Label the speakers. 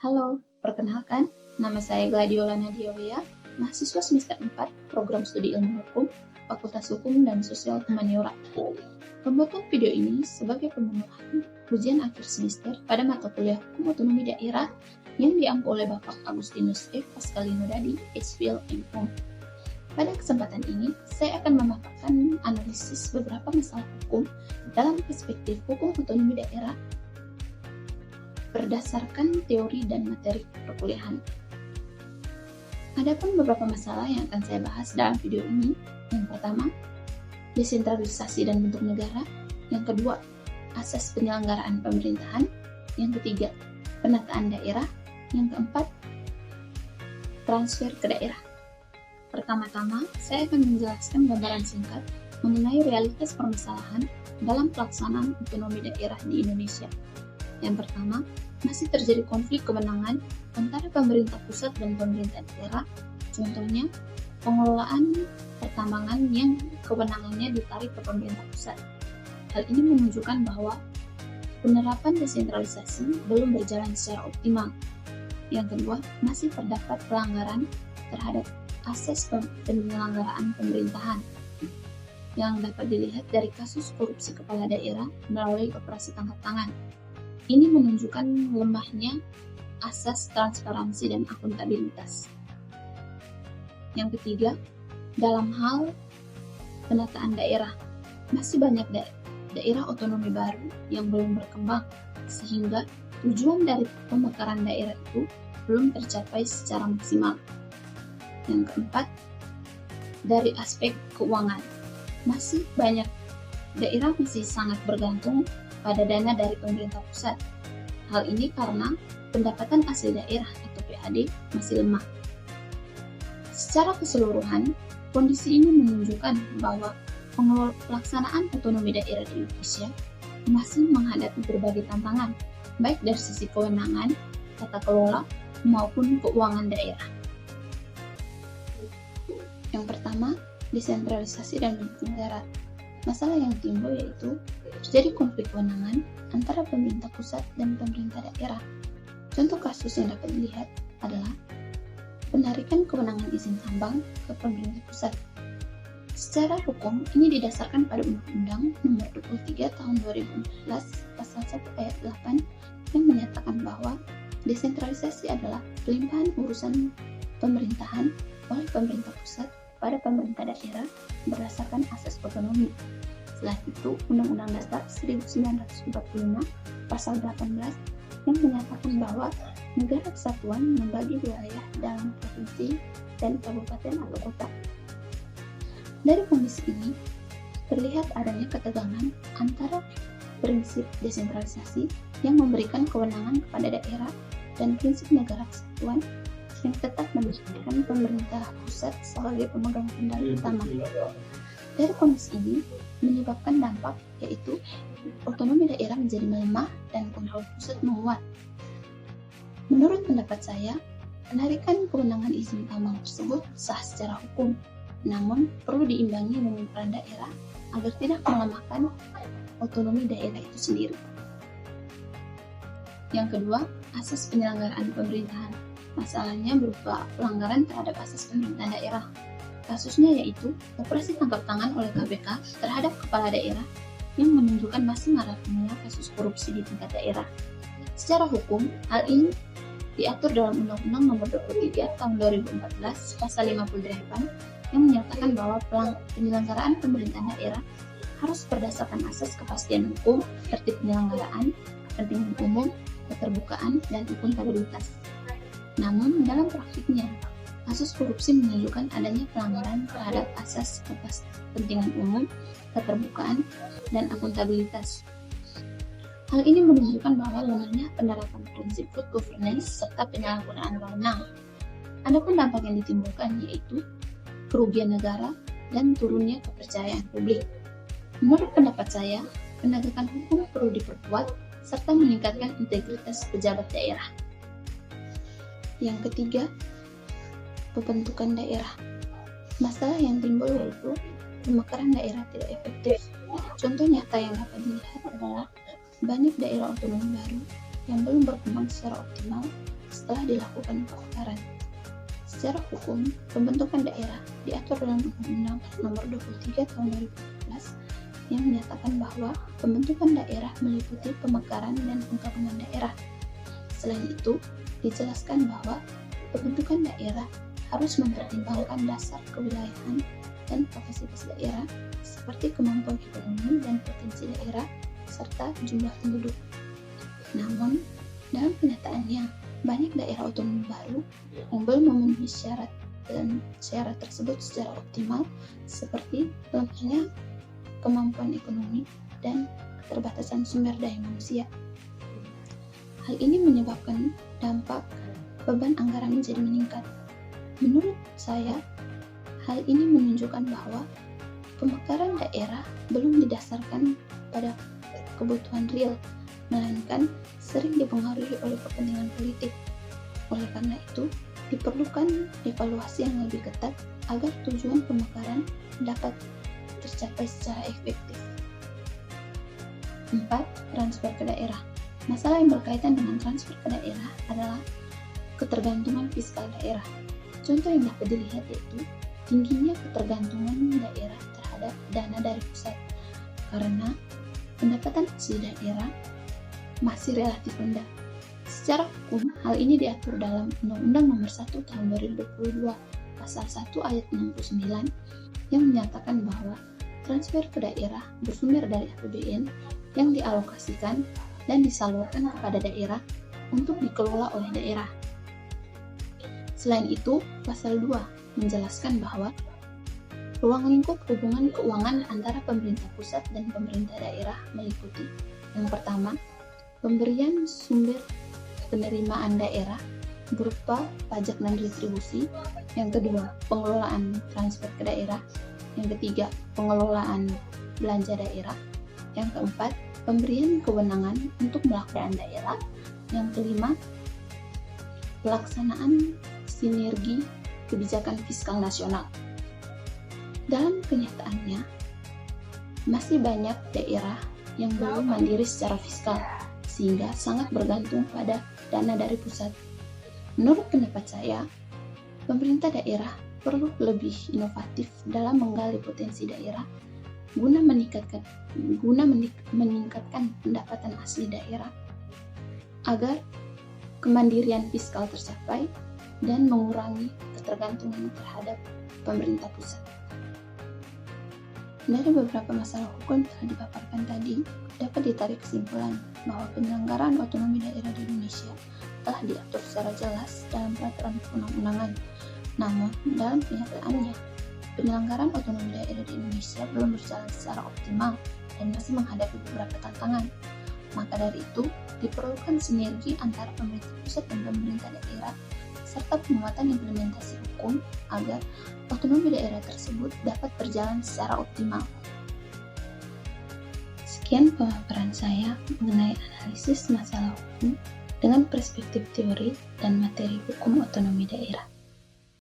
Speaker 1: Halo, perkenalkan, nama saya Gladiola Nadiawea, mahasiswa semester 4, Program Studi Ilmu Hukum, Fakultas Hukum dan Sosial Humaniora. Pembuatan video ini sebagai pemenuhan ujian akhir semester pada mata kuliah Hukum Otonomi Daerah yang diampu oleh Bapak Agustinus F. Pascalino Dadi, HPL MO. Pada kesempatan ini, saya akan memaparkan analisis beberapa masalah hukum dalam perspektif hukum otonomi daerah berdasarkan teori dan materi perkuliahan. Adapun beberapa masalah yang akan saya bahas dalam video ini, yang pertama, desentralisasi dan bentuk negara, yang kedua, asas penyelenggaraan pemerintahan, yang ketiga, penataan daerah, yang keempat, transfer ke daerah. Pertama-tama, saya akan menjelaskan gambaran singkat mengenai realitas permasalahan dalam pelaksanaan otonomi daerah di Indonesia. Yang pertama, masih terjadi konflik kewenangan antara pemerintah pusat dan pemerintah daerah. Contohnya, pengelolaan pertambangan yang kewenangannya ditarik ke pemerintah pusat. Hal ini menunjukkan bahwa penerapan desentralisasi belum berjalan secara optimal. Yang kedua, masih terdapat pelanggaran terhadap asas penyelenggaraan pemerintahan yang dapat dilihat dari kasus korupsi kepala daerah melalui operasi tangkap tangan. Ini menunjukkan lemahnya asas transparansi dan akuntabilitas. Yang ketiga, dalam hal penataan daerah, masih banyak daerah otonomi baru yang belum berkembang, sehingga tujuan dari pemekaran daerah itu belum tercapai secara maksimal. Yang keempat, dari aspek keuangan, masih banyak daerah masih sangat bergantung pada dana dari pemerintah pusat. Hal ini karena pendapatan asli daerah atau PAD masih lemah. Secara keseluruhan, kondisi ini menunjukkan bahwa pelaksanaan otonomi daerah di Indonesia masih menghadapi berbagai tantangan, baik dari sisi kewenangan, tata kelola, maupun keuangan daerah. Yang pertama, desentralisasi dan bentuk negara. Masalah yang timbul yaitu terjadi konflik kewenangan antara pemerintah pusat dan pemerintah daerah. Contoh kasus yang dapat dilihat adalah penarikan kewenangan izin tambang ke pemerintah pusat. Secara hukum, ini didasarkan pada Undang-Undang Nomor 23 Tahun 2014 Pasal 1 Ayat 8 yang menyatakan bahwa desentralisasi adalah pelimpahan urusan pemerintahan oleh pemerintah pusat pada pemerintah daerah berdasarkan asas otonomi. Setelah itu, Undang-Undang Dasar 1945 Pasal 18 yang menyatakan bahwa negara kesatuan membagi wilayah dalam provinsi dan kabupaten atau kota. Dari kondisi ini, terlihat adanya ketegangan antara prinsip desentralisasi yang memberikan kewenangan kepada daerah dan prinsip negara kesatuan yang tetap menjadikan pemerintah pusat sebagai pemegang kendali utama. Dari kondisi ini menyebabkan dampak yaitu otonomi daerah menjadi melemah dan kontrol pusat menguat. Menurut pendapat saya, penarikan kewenangan izin tambang tersebut sah secara hukum, namun perlu diimbangi dengan peran daerah agar tidak melemahkan otonomi daerah itu sendiri. Yang kedua, asas penyelenggaraan pemerintahan. Masalahnya berupa pelanggaran terhadap asas pemerintahan daerah. Kasusnya yaitu operasi tangkap tangan oleh KPK terhadap kepala daerah yang menunjukkan masih maraknya kasus korupsi di tingkat daerah. Secara hukum, hal ini diatur dalam Undang-Undang Nomor 23 Tahun 2014 Pasal 58 yang menyatakan bahwa penyelenggaraan pemerintahan daerah harus berdasarkan asas kepastian hukum, tertib penyelenggaraan, kepentingan umum, keterbukaan, dan akuntabilitas. Namun, dalam praktiknya, kasus korupsi menunjukkan adanya pelanggaran terhadap asas kepentingan umum, keterbukaan, dan akuntabilitas. Hal ini menunjukkan bahwa lemahnya penerapan prinsip good governance serta penyalahgunaan wewenang. Adapun dampak yang ditimbulkan yaitu kerugian negara dan turunnya kepercayaan publik. Menurut pendapat saya, penegakan hukum perlu diperkuat serta meningkatkan integritas pejabat daerah. Yang ketiga, pembentukan daerah. Masalah yang timbul yaitu pemekaran daerah tidak efektif. Contoh nyata yang dapat dilihat adalah banyak daerah otonomi baru yang belum berkembang secara optimal telah dilakukan pemekaran. Secara hukum, pembentukan daerah diatur dalam Undang-Undang Nomor 23 Tahun 2014 yang menyatakan bahwa pembentukan daerah meliputi pemekaran dan penggabungan daerah. Selain itu, dijelaskan bahwa pembentukan daerah harus mempertimbangkan dasar kewilayahan dan kapasitas daerah seperti kemampuan ekonomi dan potensi daerah serta jumlah penduduk. Namun, dalam kenyataannya, banyak daerah otonom baru yang belum memenuhi syarat dan syarat tersebut secara optimal, seperti lemahnya kemampuan ekonomi dan keterbatasan sumber daya manusia. Hal ini menyebabkan dampak beban anggaran menjadi meningkat. Menurut saya, hal ini menunjukkan bahwa pemekaran daerah belum didasarkan pada kebutuhan real, melainkan sering dipengaruhi oleh kepentingan politik. Oleh karena itu, diperlukan evaluasi yang lebih ketat agar tujuan pemekaran dapat tercapai secara efektif. 4. Transfer ke daerah. Masalah yang berkaitan dengan transfer ke daerah adalah ketergantungan fiskal daerah. Contoh yang dapat dilihat yaitu tingginya ketergantungan daerah terhadap dana dari pusat, karena pendapatan asli daerah masih relatif rendah. Secara hukum, hal ini diatur dalam Undang-Undang Nomor 1 Tahun 2022 Pasal 1 Ayat 69 yang menyatakan bahwa transfer ke daerah bersumber dari APBN yang dialokasikan dan disalurkan kepada daerah untuk dikelola oleh daerah. Selain itu, Pasal 2 menjelaskan bahwa ruang lingkup hubungan keuangan antara pemerintah pusat dan pemerintah daerah meliputi: yang pertama, pemberian sumber penerimaan daerah berupa pajak dan retribusi; yang kedua, pengelolaan transfer ke daerah; yang ketiga, pengelolaan belanja daerah; yang keempat, pemberian kewenangan untuk melaksanakan daerah; yang kelima, pelaksanaan sinergi kebijakan fiskal nasional. Dalam kenyataannya, masih banyak daerah yang belum mandiri secara fiskal, sehingga sangat bergantung pada dana dari pusat. Menurut pendapat saya, pemerintah daerah perlu lebih inovatif dalam menggali potensi daerah guna meningkatkan pendapatan asli daerah agar kemandirian fiskal tercapai dan mengurangi ketergantungan terhadap pemerintah pusat. Dari beberapa masalah hukum yang telah dipaparkan tadi, dapat ditarik kesimpulan bahwa penyelenggaraan otonomi daerah di Indonesia telah diatur secara jelas dalam peraturan perundang-undangan. Namun, dalam kenyataannya, penyelenggaraan otonomi daerah di Indonesia belum berjalan secara optimal dan masih menghadapi beberapa tantangan. Maka dari itu, diperlukan sinergi antara pemerintah pusat dan pemerintah daerah, serta penguatan implementasi hukum agar otonomi daerah tersebut dapat berjalan secara optimal. Sekian pemaparan saya mengenai analisis masalah hukum dengan perspektif teori dan materi hukum otonomi daerah.